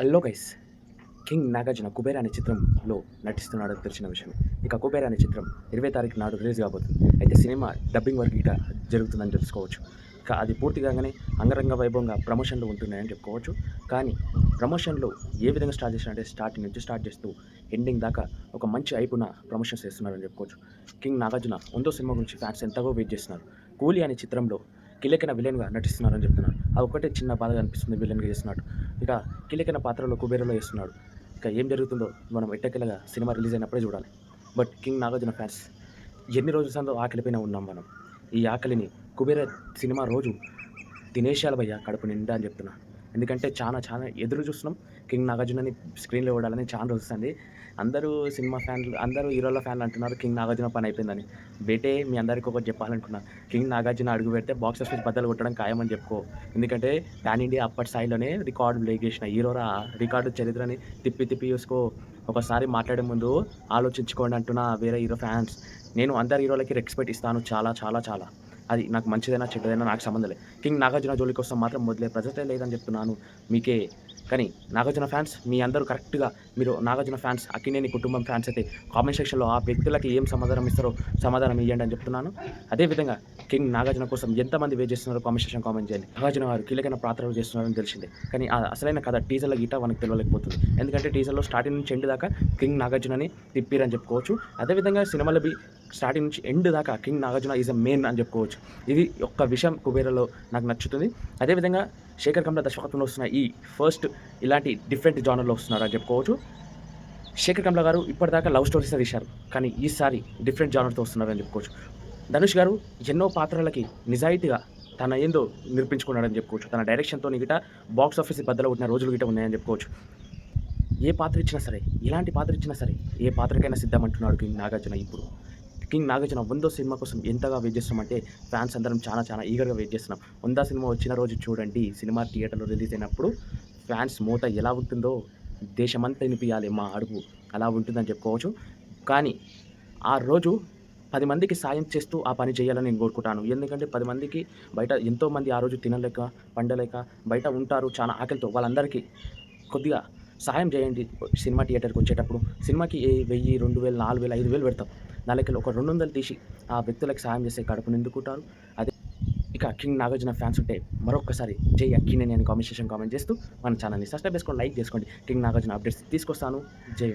Hello guys, king Nagarjuna 'Kubera' అనే చిత్రంలో నటిస్తున్నాడని తెలిసిన విషయం. ఇక 'కుబేర' అనే చిత్రం 20 తారీఖు నాడు రిలీజ్ కాబోతుంది. అయితే సినిమా డబ్బింగ్ వర్క్ గిట జరుగుతుందని తెలుసుకోవచ్చు. ఇక అది పూర్తి కాగానే అంగరంగ వైభవంగా ప్రమోషన్లు ఉంటున్నాయని చెప్పుకోవచ్చు. కానీ ప్రమోషన్లు ఏ విధంగా స్టార్ట్ చేశారంటే స్టార్టింగ్ నుంచి స్టార్ట్ చేస్తూ ఎండింగ్ దాకా ఒక మంచి హైపున్న ప్రమోషన్స్ చేస్తున్నారని చెప్పుకోవచ్చు. కింగ్ నాగార్జున 'వందో' సినిమా గురించి ఫ్యాన్స్ ఎంతగా వెయిట్ చేస్తున్నారు. 'కూలీ' అనే చిత్రంలో కీలకైన విలన్‌గా నటిస్తున్నారని చెప్తున్నారు. అది ఒక్కటే చిన్న బాధగా అనిపిస్తుంది విలన్‌గా చేస్తున్నట్టు. ఇక కీలకైన పాత్రలో 'కుబేర'లో చేస్తున్నాడు. ఇక ఏం జరుగుతుందో మనం ఎట్టకేలగా సినిమా రిలీజ్ అయినప్పుడే చూడాలి. బట్ కింగ్ నాగార్జున ఫ్యాన్స్ ఎన్ని రోజుల సందో ఆకలిపైన ఉన్నాం మనం. ఈ ఆకలిని 'కుబేర' సినిమా రోజు తినేసేయాలి భయ్యా కడుపు నిండా అని చెప్తున్నా. ఎందుకంటే చాలా చాలా ఎదురు చూస్తున్నాం కింగ్ నాగార్జునని స్క్రీన్‌లో చూడాలని చాలా రోజులైంది. అందరూ సినిమా ఫ్యాన్లు, అందరూ హీరోల ఫ్యాన్లు అంటున్నారు కింగ్ నాగార్జున పని అయిపోయిందని. బేటే మీ అందరికీ ఒకటి చెప్పాలనుకున్నా. కింగ్ నాగార్జున అడుగు పెడితే బాక్స్ ఆఫీస్ బద్దలు కొట్టడం ఖాయమని చెప్పుకో. ఎందుకంటే పాన్ ఇండియా అప్పటి స్థాయిలోనే రికార్డు బ్రేక్ చేసిన హీరోరా, రికార్డు చరిత్రని తిప్పి తిప్పి చూసుకో. ఒకసారి మాట్లాడే ముందు ఆలోచించుకోండి అంటున్నా వేరే హీరో ఫ్యాన్స్. నేను అందరి హీరోలకి రెస్పెక్ట్ ఇస్తాను చాలా చాలా చాలా. అది నాకు మంచిదైనా చెడ్డదైనా నాకు సంబంధం లేదు. కింగ్ నాగార్జున జోలికొస్తే మాత్రం మొదలే ప్రసక్తే లేదని చెప్తున్నాను మీకే. కానీ నాగార్జున ఫ్యాన్స్ మీ అందరూ కరెక్ట్‌గా మీరు నాగార్జున ఫ్యాన్స్, అక్కినేని కుటుంబం ఫ్యాన్స్ అయితే కామెంట్ సెక్షన్‌లో ఆ వ్యక్తులకి ఏం సమాధానం ఇస్తారో సమాధానం ఇయ్యండి అని చెప్తున్నాను. అదేవిధంగా కింగ్ నాగార్జున కోసం ఎంతమంది వెయిట్ చేస్తున్నారో కామెంట్ సెక్షన్ కామెంట్ చేయండి. నాగార్జున గారు కీలకమైన పాత్రలు చేస్తున్నారని తెలిసిందే. కానీ ఆ అసలైన కథ టీజర్‌లో గిట్ట మనకు తెలవలేకపోతుంది. ఎందుకంటే టీజర్‌లో స్టార్టింగ్ నుంచి ఎండ్ దాకా కింగ్ నాగార్జునని తిప్పిరని చెప్పుకోవచ్చు. అదేవిధంగా సినిమాలో స్టార్టింగ్ నుంచి ఎండ్ దాకా king Nagarjuna is a main అని చెప్పుకోవచ్చు. ఇది ఒక్క విషయం 'కుబేర'లో నాకు నచ్చుతుంది. అదేవిధంగా శేఖర్ కమ్ల దర్శకత్వంలో వస్తున్న ఈ ఫస్ట్ ఇలాంటి డిఫరెంట్ జానర్‌లో వస్తున్నారని చెప్పుకోవచ్చు. శేఖర్ కమ్ల గారు ఇప్పటిదాకా లవ్ స్టోరీసే తీశారు. కానీ ఈసారి డిఫరెంట్ జానర్‌తో వస్తున్నారని చెప్పుకోవచ్చు. ధనుష్ గారు ఎన్నో పాత్రలకి నిజాయితీగా తన ఏందో నిరూపించుకున్నాడని చెప్పుకోవచ్చు. తన డైరెక్షన్‌తోని గిట బాక్స్ ఆఫీస్ బద్దలు కొట్టిన రోజులు గిట ఉన్నాయని చెప్పుకోవచ్చు. ఏ పాత్ర ఇచ్చినా సరే, ఎలాంటి పాత్ర ఇచ్చినా సరే, ఏ పాత్రకైనా సిద్ధమంటున్నాడు కింగ్ నాగార్జున ఇప్పుడు. కింగ్ నాగార్జున 'వందో' సినిమా కోసం ఎంతగా వెయిట్ చేస్తున్నామంటే ఫ్యాన్స్ అందరం చాలా చాలా ఈగర్‌గా వెయిట్ చేస్తున్నాం. 'వంద' సినిమా వచ్చిన రోజు చూడండి, సినిమా థియేటర్‌లో రిలీజ్ అయినప్పుడు ఫ్యాన్స్ మోత ఎలా ఉంటుందో దేశమంతా వినిపియాలి మా అరుపు. అలా ఉంటుందని చెప్పుకోవచ్చు. కానీ ఆ రోజు 10 మందికి సాయం చేస్తూ ఆ పని చేయాలని నేను కోరుకుంటాను. ఎందుకంటే 10 మందికి బయట ఎంతోమంది ఆ రోజు తినలేక, పండలేక బయట ఉంటారు చాలా ఆకలితో. వాళ్ళందరికీ కొద్దిగా సహాయం చేయండి. సినిమా థియేటర్‌కి వచ్చేటప్పుడు సినిమాకి 1000, 2000, 4000, 5000 పెడతాం. దానికెళ్ళి ఒక 200 తీసి ఆ వ్యక్తులకు సహాయం చేస్తే కడుపు నిండుకుంటారు. అదే ఇక కింగ్ నాగార్జున ఫ్యాన్స్ ఉంటే మరొక్కసారి జై అక్కినేని అని కామెంట్ సెక్షన్ కామెంట్ చేస్తూ మన ఛానల్‌ని సబ్స్క్రైబ్ చేసుకోండి, లైక్ చేసుకోండి. కింగ్ నాగార్జున అప్డేట్స్ తీసుకొస్తాను. జై